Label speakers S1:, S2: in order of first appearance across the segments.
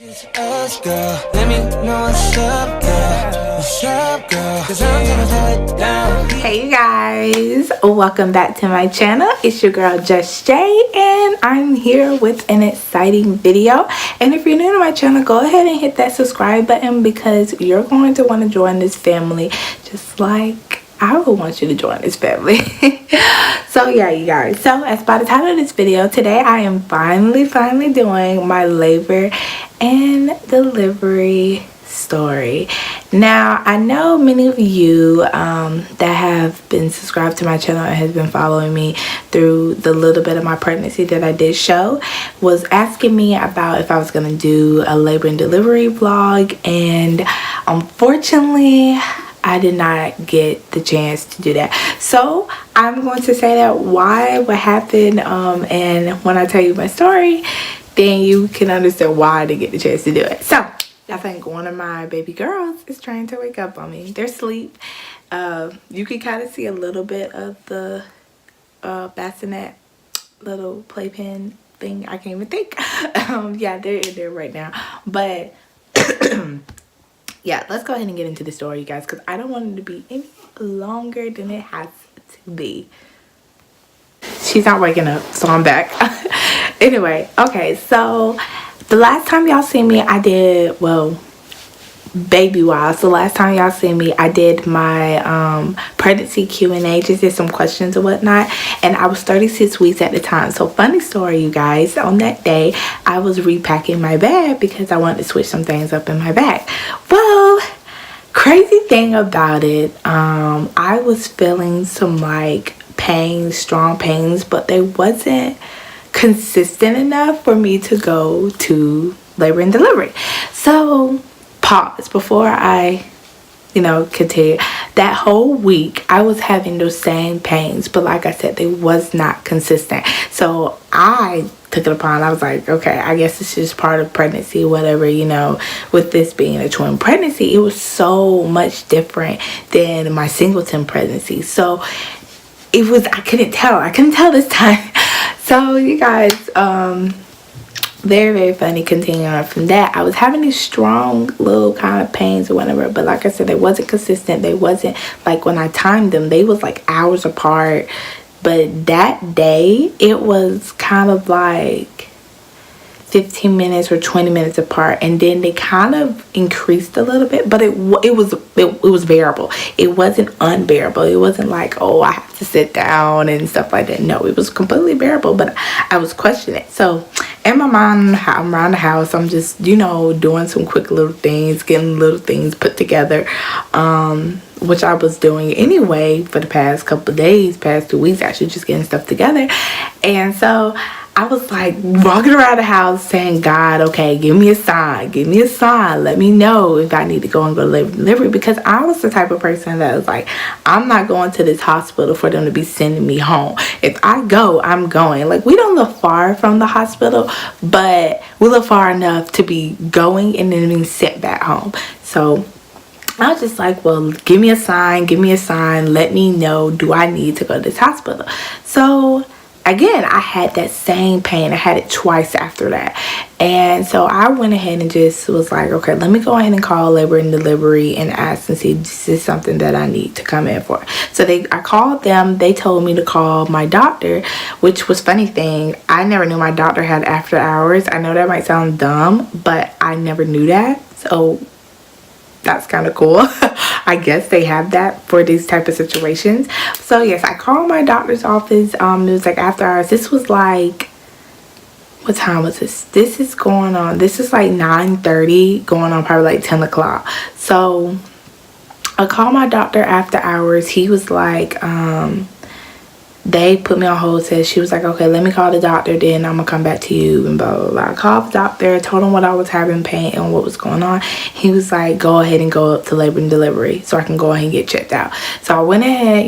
S1: It's us, girl. Let me know what's up, girl. What's up, girl? 'Cause I'm gonna hold it down.
S2: Hey you guys, welcome back to my channel. It's your girl Just Jay, and I'm here with an exciting video. And if you're new to my channel, go ahead and hit that subscribe button because you're going to want to join this family just like I would want you to join this family. So yeah, you guys, so as by the title of this video, today I am finally doing my labor and delivery story. Now I know many of you that have been subscribed to my channel and has been following me through the little bit of my pregnancy that I did show was asking me about if I was going to do a labor and delivery vlog, and unfortunately I did not get the chance to do that. So I'm going to say that what happened, and when I tell you my story, then you can understand why I didn't get the chance to do it. So I think one of my baby girls is trying to wake up on me. They're asleep. You can kind of see a little bit of the bassinet little playpen thing. I can't even think. Yeah, they're in there right now. But yeah, let's go ahead and get into the story, you guys, because I don't want it to be any longer than it has to be. She's not waking up, so I'm back. Anyway, okay, so the last time y'all seen me, I did, well, baby wise, the last time y'all seen me, I did my pregnancy Q&A, just did some questions and whatnot, and I was 36 weeks at the time. So funny story, you guys, on that day I was repacking my bag because I wanted to switch some things up in my bag. Well, crazy thing about it, I was feeling some like pains, strong pains, but they wasn't consistent enough for me to go to labor and delivery. So pause before I continue. That whole week I was having those same pains, but like I said, they was not consistent. So I took it upon, I was like, okay, I guess it's just part of pregnancy, whatever, with this being a twin pregnancy, it was so much different than my singleton pregnancy. So it was, I couldn't tell this time. So you guys, very funny. Continuing on from that, I was having these strong little kind of pains or whatever, but like I said, they wasn't consistent. They wasn't like, when I timed them, they was like hours apart. But that day it was kind of like 15 minutes or 20 minutes apart, and then they kind of increased a little bit, but it was bearable. It wasn't unbearable. It wasn't like, oh, I have to sit down and stuff like that. No, it was completely bearable, but I was questioning it. So in my mind, I'm around the house, I'm just doing some quick little things, getting little things put together, which I was doing anyway for the past couple of days, past 2 weeks, actually, just getting stuff together. And so I was like walking around the house saying, God, okay, give me a sign, let me know if I need to go and go to labor and delivery, because I was the type of person that was like, I'm not going to this hospital for them to be sending me home. If I go, I'm going. Like, we don't live far from the hospital, but we live far enough to be going and then being sent back home. So I was just like, well, give me a sign, let me know, do I need to go to this hospital? So again, I had that same pain. I had it twice after that. And so I went ahead and just was like, okay, let me go ahead and call labor and delivery and ask and see if this is something that I need to come in for. So I called them. They told me to call my doctor, which was funny thing. I never knew my doctor had after hours. I know that might sound dumb, but I never knew that. So that's kind of cool. I guess they have that for these type of situations. So yes, I called my doctor's office. It was like after hours. This was like, what time was this? This is like 9:30, going on probably like 10 o'clock. So I called my doctor after hours. He was like, they put me on hold, said, she was like, okay, let me call the doctor, then I'm gonna come back to you, and blah blah blah. I called the doctor, told him what I was having pain and what was going on. He was like, go ahead and go up to labor and delivery so I can go ahead and get checked out. So I went ahead,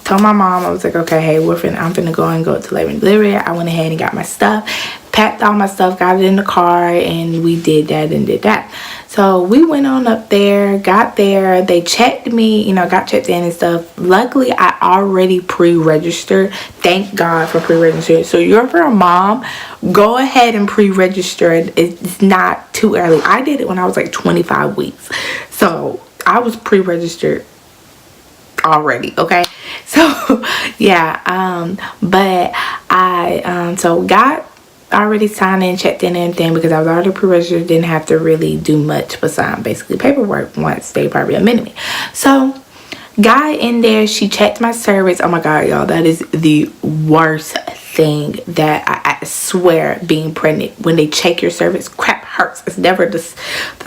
S2: told my mom, I was like, okay, hey, I'm finna go and go to labor and delivery. I went ahead and got my stuff, packed all my stuff, got it in the car, and we did that and did that. So we went on up there, got there, they checked me, you know, got checked in and stuff. Luckily, I already pre-registered. Thank God for pre-registering. So you're for a mom, go ahead and pre-register. It's not too early. I did it when I was like 25 weeks. So I was pre-registered already, okay? So yeah, but I so got already signed in, checked in, and everything, because I was already pre-registered. Didn't have to really do much but sign basically paperwork once they probably admitted me. So guy in there, she checked my cervix. Oh my god, y'all, that is the worst thing that I swear, being pregnant, when they check your cervix, crap hurts. It's never the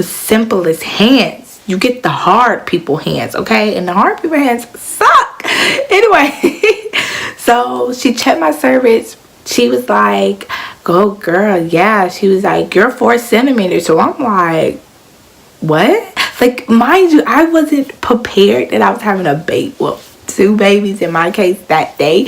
S2: simplest hands. You get the hard people hands, okay? And the hard people hands suck. Anyway, so she checked my cervix. She was like, go girl, yeah. She was like, you're 4 centimeters. So I'm like, what? Like, mind you, I wasn't prepared that I was having a baby. Well, 2 babies in my case that day.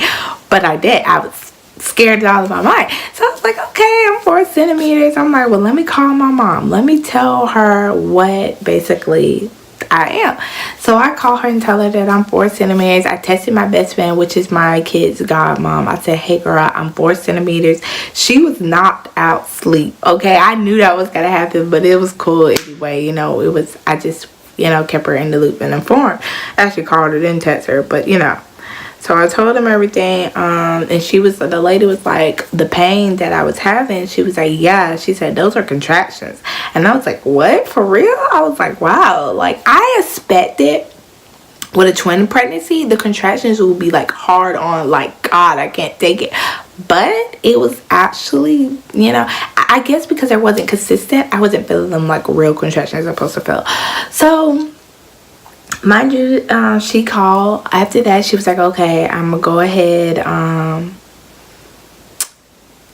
S2: But I did. I was scared out of my mind. So I was like, okay, I'm 4 centimeters. I'm like, well, let me call my mom. Let me tell her what basically I am. So I call her and tell her that I'm 4 centimeters. I texted my best friend, which is my kid's godmom. I said, hey girl, I'm 4 centimeters. She was knocked out sleep. Okay, I knew that was gonna happen, but it was cool anyway. You know, it was, I just, you know, kept her in the loop and informed. I actually called her, didn't text her, but you know. So I told him everything, and she was, the lady was like, the pain that I was having, she was like, yeah, she said, those are contractions. And I was like, what, for real? I was like, wow. Like, I expected with a twin pregnancy, the contractions would be like hard on, like, God, I can't take it. But it was actually, you know, I guess because I wasn't consistent, I wasn't feeling them like real contractions I'm supposed to feel. So mind you, she called. After that, she was like, okay, I'm gonna go ahead.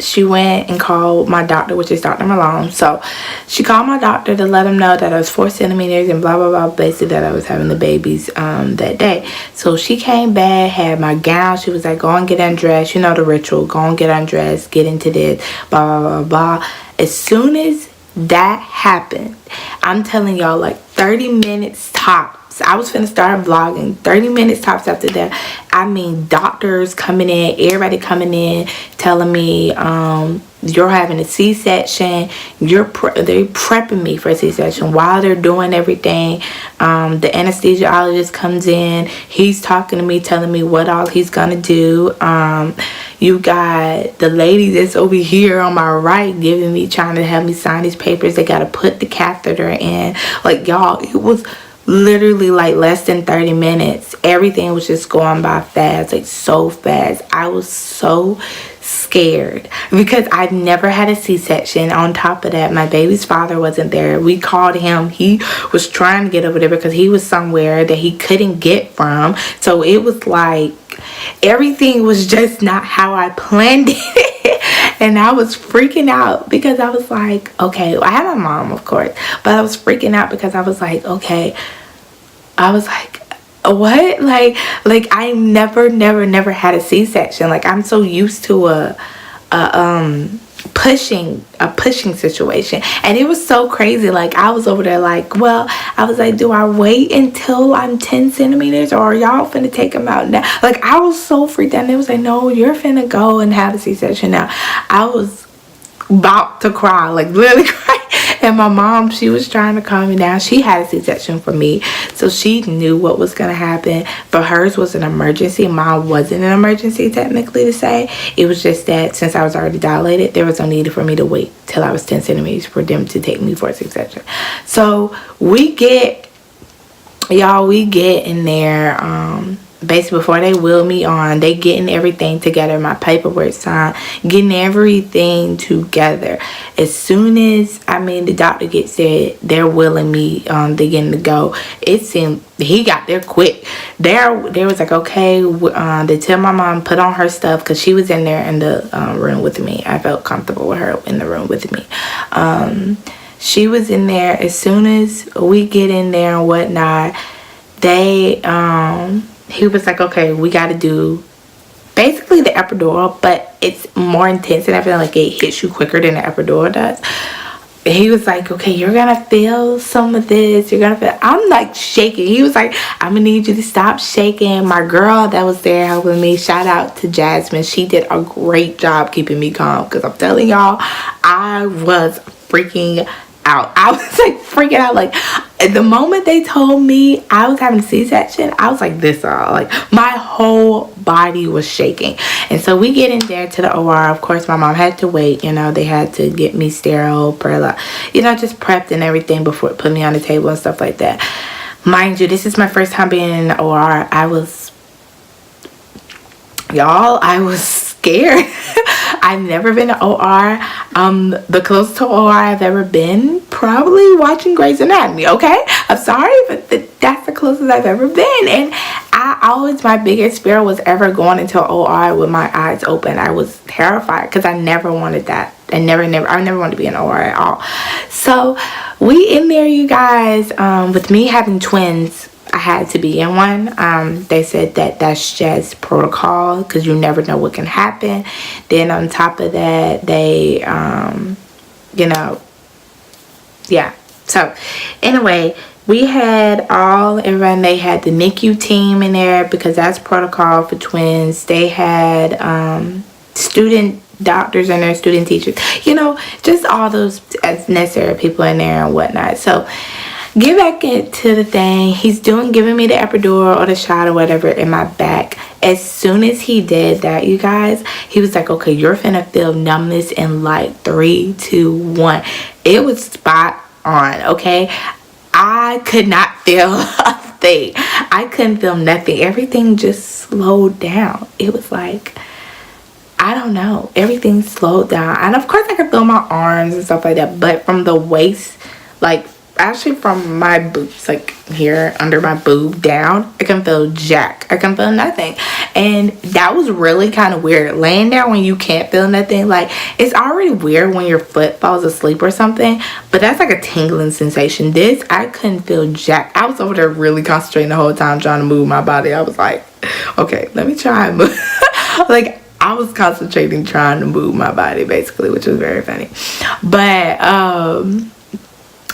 S2: She went and called my doctor, which is Dr. Malone. So she called my doctor to let him know that I was 4 centimeters and blah blah blah, basically that I was having the babies that day. So she came back, had my gown. She was like, go and get undressed, you know the ritual, go and get undressed, get into this, blah blah blah blah. As soon as that happened, I'm telling y'all, like 30 minutes tops, I was finna start vlogging. 30 minutes tops after that, I mean, doctors coming in, everybody coming in, telling me, you're having a C-section. They're prepping me for a C-section while they're doing everything. The anesthesiologist comes in. He's talking to me, telling me what all he's gonna do. You got the lady that's over here on my right giving me, trying to have me sign these papers. They gotta put the catheter in. Like, y'all, it was literally like less than 30 minutes. Everything was just going by fast, like so fast. I was so scared because I've never had a C-section. On top of that, my baby's father wasn't there. We called him. He was trying to get over there because he was somewhere that he couldn't get from. So it was like everything was just not how I planned it. And I was freaking out because I was like, okay, I had my mom, of course, but I was freaking out because I was like, okay, I was like, what? Like I never had a C-section. Like, I'm so used to a pushing situation, and it was so crazy. Like, I was over there like, well, I was like, do I wait until I'm 10 centimeters or are y'all finna take them out now? Like, I was so freaked out. And they was like, no, you're finna go and have a C-section now. I was about to cry, like literally cry. And my mom, she was trying to calm me down. She had a C-section for me, so she knew what was gonna happen. But hers was an emergency. Mine wasn't an emergency, technically, to say. It was just that since I was already dilated, there was no need for me to wait till I was 10 centimeters for them to take me for a C-section. So we get in there, basically before they wheel me on, they getting everything together, my paperwork signed, getting everything together. As soon as, I mean, the doctor gets there, they're wheeling me, they getting to go. It seemed he got there quick. There was like, okay, they tell my mom put on her stuff because she was in there in the room with me. I felt comfortable with her in the room with me. She was in there. As soon as we get in there and whatnot, he was like, okay, we got to do basically the epidural, but it's more intense, and I feel like it hits you quicker than the epidural does. He was like, okay, you're gonna feel some of this, you're gonna feel. I'm like shaking. He was like, I'm gonna need you to stop shaking. My girl that was there helping me, shout out to Jasmine, she did a great job keeping me calm, because I'm telling y'all, I was freaking out. I was like freaking out. Like the moment they told me I was having a C-section, I was like this all, like my whole body was shaking. And so we get in there to the OR. Of course my mom had to wait, you know, they had to get me sterile, you know, just prepped and everything before putting me on the table and stuff like that. Mind you, this is my first time being in the OR. I was scared. I've never been to OR. The closest to OR I've ever been, probably watching Grey's Anatomy, okay? I'm sorry, but that's the closest I've ever been. And my biggest fear was ever going into OR with my eyes open. I was terrified because I never wanted that. I never wanted to be in OR at all. So we in there, you guys, with me having twins, I had to be in one. They said that that's just protocol because you never know what can happen. Then on top of that, they, you know, yeah. So anyway, we had everyone, they had the NICU team in there because that's protocol for twins. They had student doctors in there, student teachers, you know, just all those necessary people in there and whatnot. So get back into the thing. He's giving me the epidural or the shot or whatever in my back. As soon as he did that, you guys, he was like, okay, you're finna feel numbness in like 3, 2, 1. It was spot on, okay? I could not feel a thing. I couldn't feel nothing. Everything just slowed down. It was like, I don't know. Everything slowed down. And of course I could feel my arms and stuff like that. But from the waist, like actually from my boobs, like here under my boob down, I can feel jack. I can feel nothing. And that was really kind of weird. Laying there when you can't feel nothing, like it's already weird when your foot falls asleep or something, but that's like a tingling sensation. This, I couldn't feel jack. I was over there really concentrating the whole time trying to move my body. I was like, okay, let me try and move. Like I was concentrating trying to move my body basically, which was very funny. But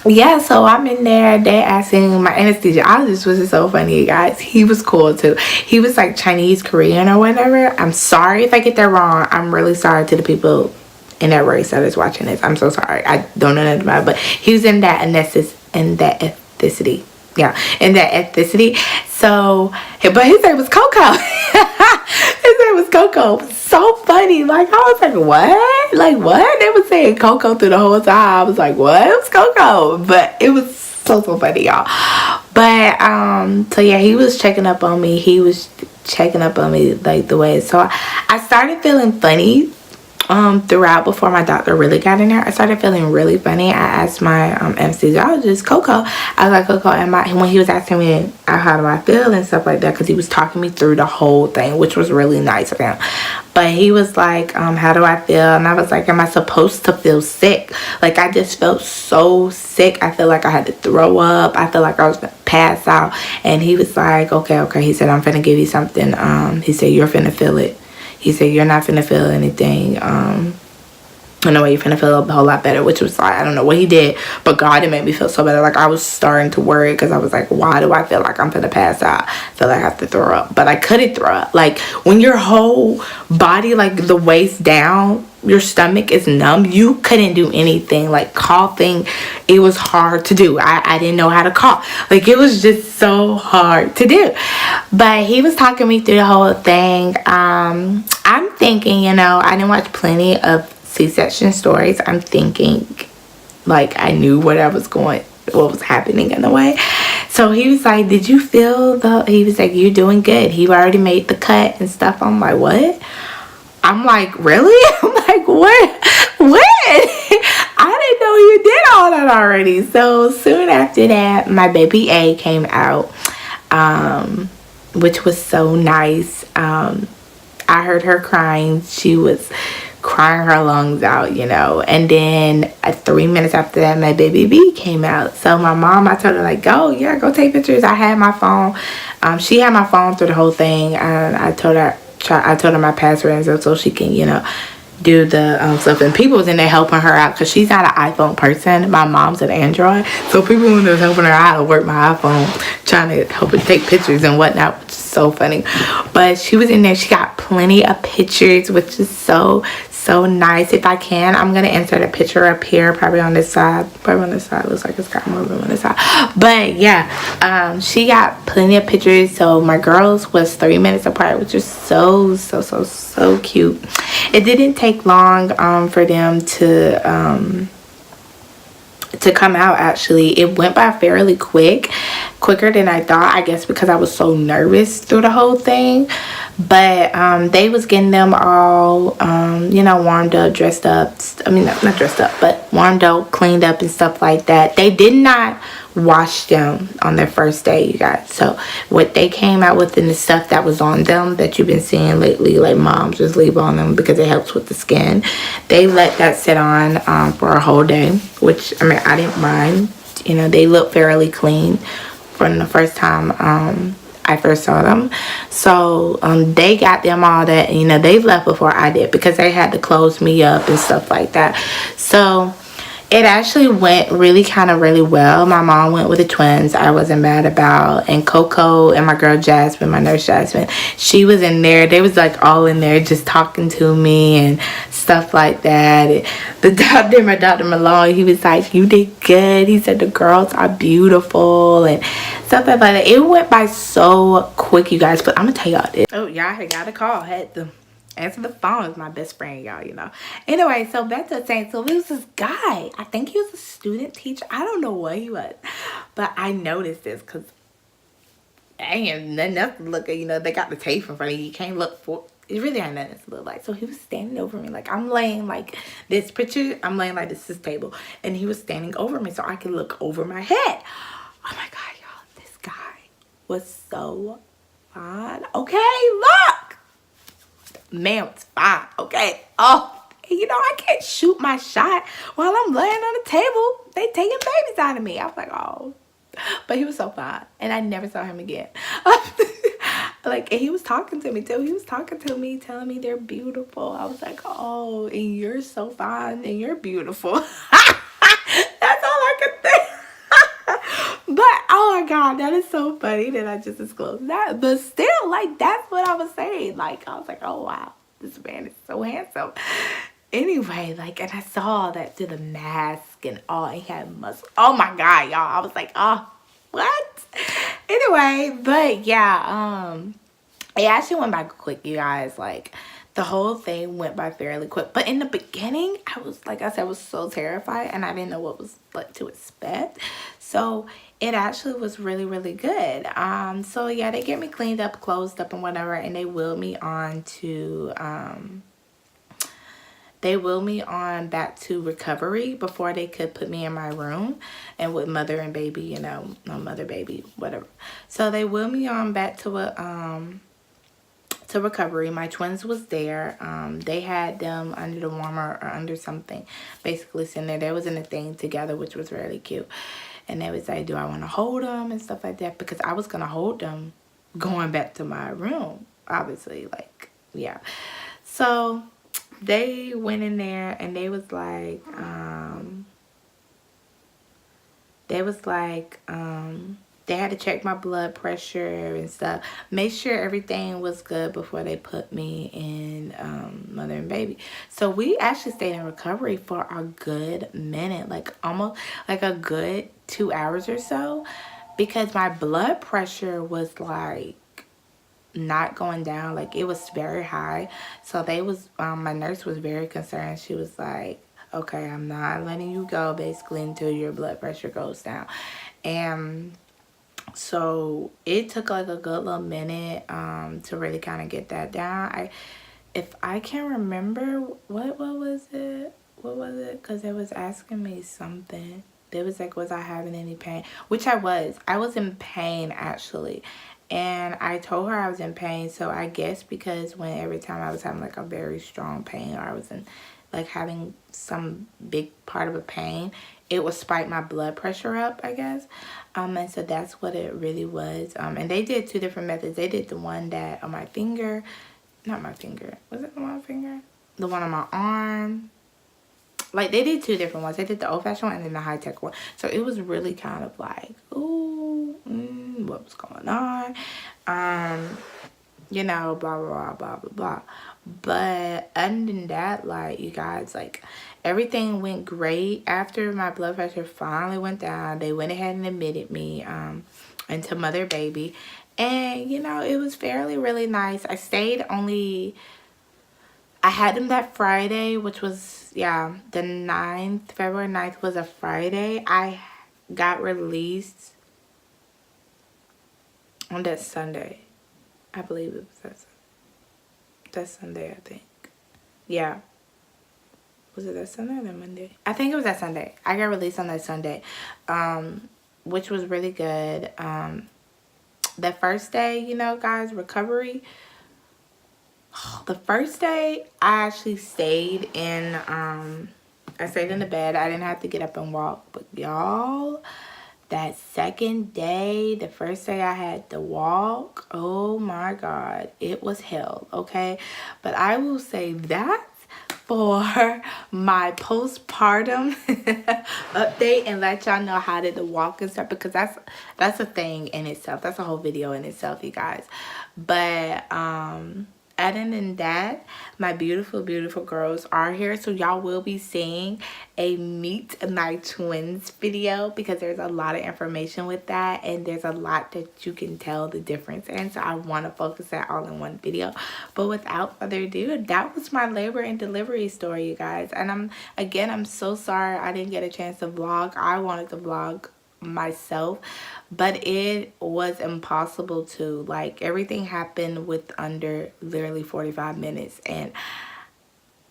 S2: yeah, so I'm in there. They're asking my anesthesiologist, which is so funny, you guys. He was cool too. He was like Chinese, Korean or whatever. I'm sorry if I get that wrong. I'm really sorry to the people in that race that is watching this. I'm so sorry. I don't know nothing about it. But he was in that ethnicity. Yeah, in that ethnicity. So, but his name was Coco. His name was Coco. So funny. Like, I was like, what? Like, what? They were saying Coco through the whole time. I was like, what? It was Coco. But it was so funny, y'all. But, so yeah, he was checking up on me. He was checking up on me, like, the way. So, I started feeling funny throughout before my doctor really got in there. I started feeling really funny. I asked my anesthesiologist, Coco, I was like, Coco, when he was asking me how do I feel and stuff like that, because he was talking me through the whole thing, which was really nice of him. But he was like, how do I feel? And I was like, am I supposed to feel sick? Like, I just felt so sick. I feel like I had to throw up. I feel like I was gonna pass out. And he was like, okay. He said, I'm finna give you something. He said, you're finna feel it. He said, you're not finna feel anything. I know you're finna feel a whole lot better, which was like, I don't know what he did, but God, it made me feel so better. Like, I was starting to worry because I was like, why do I feel like I'm finna pass out? I feel like I have to throw up, but I couldn't throw up. Like, when your whole body, like the waist down, your stomach is numb, you couldn't do anything. Like, coughing, it was hard to do. I didn't know how to cough. Like, it was just so hard to do. But he was talking me through the whole thing. I'm thinking, you know, I didn't watch plenty of C-section stories. I'm thinking like I knew what was happening in the way. So he was like, did you feel he was like, you're doing good. He already made the cut and stuff. I'm like, what? I'm like, really? I'm like, what? I didn't know you did all that already. So soon after that, my baby A came out, which was so nice. I heard her crying. She was crying her lungs out, you know. And then 3 minutes after that, my baby B came out. So my mom, I told her, like, go take pictures. I had my phone. She had my phone through the whole thing. And I told her, I told her my password and stuff so she can, you know, do the stuff. And people was in there helping her out because she's not an iPhone person. My mom's an Android, so people in there helping her out to work my iPhone, trying to help her take pictures and whatnot, which is so funny. But she was in there. She got plenty of pictures, which is so nice. If I can, I'm gonna insert a picture up here, probably on this side. Probably on this side. Looks like it's got more room on this side. But yeah, she got plenty of pictures. So my girls was 3 minutes apart, which is so cute. It didn't take long for them to come out. Actually, it went by fairly quicker than I thought, I guess because I was so nervous through the whole thing. But they was getting them all you know, warmed up, dressed up. I mean, not dressed up, but warmed up, cleaned up and stuff like that. They did not wash them on their first day, you guys. So what they came out with and the stuff that was on them that you've been seeing lately, like moms just leave on them because it helps with the skin, they let that sit on for a whole day, which I mean, I didn't mind. You know, they look fairly clean from the first time I first saw them. So they got them all that, you know, they left before I did because they had to close me up and stuff like that. So it actually went really well. My mom went with the twins. I wasn't mad about. And Coco and my girl Jasmine, my nurse Jasmine, she was in there. They was like all in there just talking to me and stuff like that. And the doctor, my Dr. Malone, he was like, you did good. He said the girls are beautiful and stuff like that. It went by so quick, you guys. But I'm going to tell y'all this. Oh, y'all had got a call. Had to answer the phone. Is my best friend, y'all, you know. Anyway, so back to saying, so it was this guy. I think he was a student teacher. I don't know what he was, but I noticed this because I ain't nothing else to look at. You know, they got the tape in front of you. You can't look for. It really ain't nothing to look like. So he was standing over me, like I'm laying like this picture. I'm laying like this table, and he was standing over me so I could look over my head. Oh my God, y'all! This guy was so fine. Okay, look. Man was fine, okay? Oh, you know, I can't shoot my shot while I'm laying on the table. They taking babies out of me. I was like, oh. But he was so fine. And I never saw him again. Like, and he was talking to me, too. He was talking to me, telling me they're beautiful. I was like, oh, and you're so fine, and you're beautiful. That's all I could think. But oh my God, that is so funny that I just disclosed that. But still, like, that's what I was saying. Like, I was like, oh wow, this man is so handsome. Anyway, like, and I saw that through the mask and all, he had muscle. Oh my God, y'all. I was like, oh, what? Anyway, but yeah, it actually went by quick, you guys. Like, the whole thing went by fairly quick. But in the beginning, I was, like I said, I was so terrified and I didn't know what was what to expect. So it actually was really good. So yeah, they get me cleaned up, closed up and whatever, and they wheeled me on to back to recovery before they could put me in my room and with mother and baby, you know, no mother, baby, whatever. So they wheeled me on back to recovery. My twins was there. They had them under the warmer or under something, basically sitting there. They was in a thing together, which was really cute. And they was like, do I want to hold them and stuff like that? Because I was going to hold them going back to my room, obviously. Like, yeah. So they went in there and they was like, they had to check my blood pressure and stuff. Make sure everything was good before they put me in mother and baby. So we actually stayed in recovery for a good minute, like almost like a good 2 hours or so, because my blood pressure was like not going down. Like, it was very high. So they was my nurse was very concerned. She was like, okay, I'm not letting you go basically until your blood pressure goes down. And so it took like a good little minute to really kind of get that down. If I can remember, what was it because it was asking me something. It was like, was I having any pain, which I was in pain actually, and I told her I was in pain. So I guess because every time I was having like a very strong pain, or I was in like having some big part of a pain, it would spike my blood pressure up, I guess. And so that's what it really was. And they did 2 different methods. They did the one that on my finger, not my finger. Was it my finger? The one on my arm. Like, they did two different ones. They did the old-fashioned one and then the high-tech one. So it was really kind of like, ooh, what was going on? You know, blah, blah, blah, blah, blah, blah. But other than that, like, you guys, like, everything went great. After my blood pressure finally went down, they went ahead and admitted me into mother baby. And, you know, it was fairly really nice. I stayed only... I had them that Friday, which was, yeah, the 9th, February 9th was a Friday. I got released on that Sunday. I believe it was that Sunday, I think. Yeah. Was it that Sunday or that Monday? I think it was that Sunday. I got released on that Sunday, which was really good. The first day, you know, guys, recovery... The first day, I actually stayed in the bed. I didn't have to get up and walk. But y'all, that second day, the first day I had to walk, oh my God, it was hell, okay? But I will say that for my postpartum update and let y'all know how did the walk and stuff, because that's a thing in itself. That's a whole video in itself, you guys. But other than that, my beautiful girls are here, so y'all will be seeing a meet my twins video, because there's a lot of information with that and there's a lot that you can tell the difference in, so I want to focus that all in one video. But without further ado, that was my labor and delivery story, you guys. And I'm so sorry I didn't get a chance to vlog. I wanted to vlog myself, but it was impossible to. Like, everything happened with under literally 45 minutes, and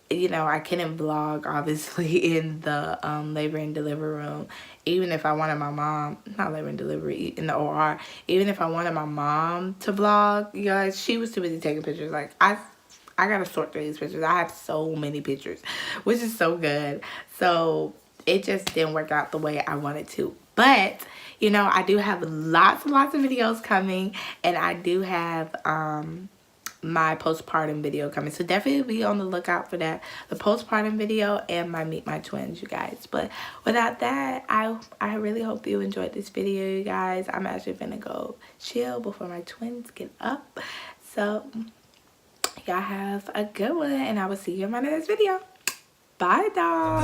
S2: you know, I couldn't vlog obviously in the labor and delivery room. Even if I wanted my mom, not labor and delivery, in the OR, even if I wanted my mom to vlog, you guys, she was too busy taking pictures. Like, I gotta sort through these pictures. I have so many pictures, which is so good. So it just didn't work out the way I wanted to. But, you know, I do have lots and lots of videos coming, and I do have my postpartum video coming. So definitely be on the lookout for that. The postpartum video and my meet my twins, you guys. But without that, I really hope you enjoyed this video, you guys. I'm actually gonna go chill before my twins get up. So y'all have a good one, and I will see you in my next video. Bye, dog.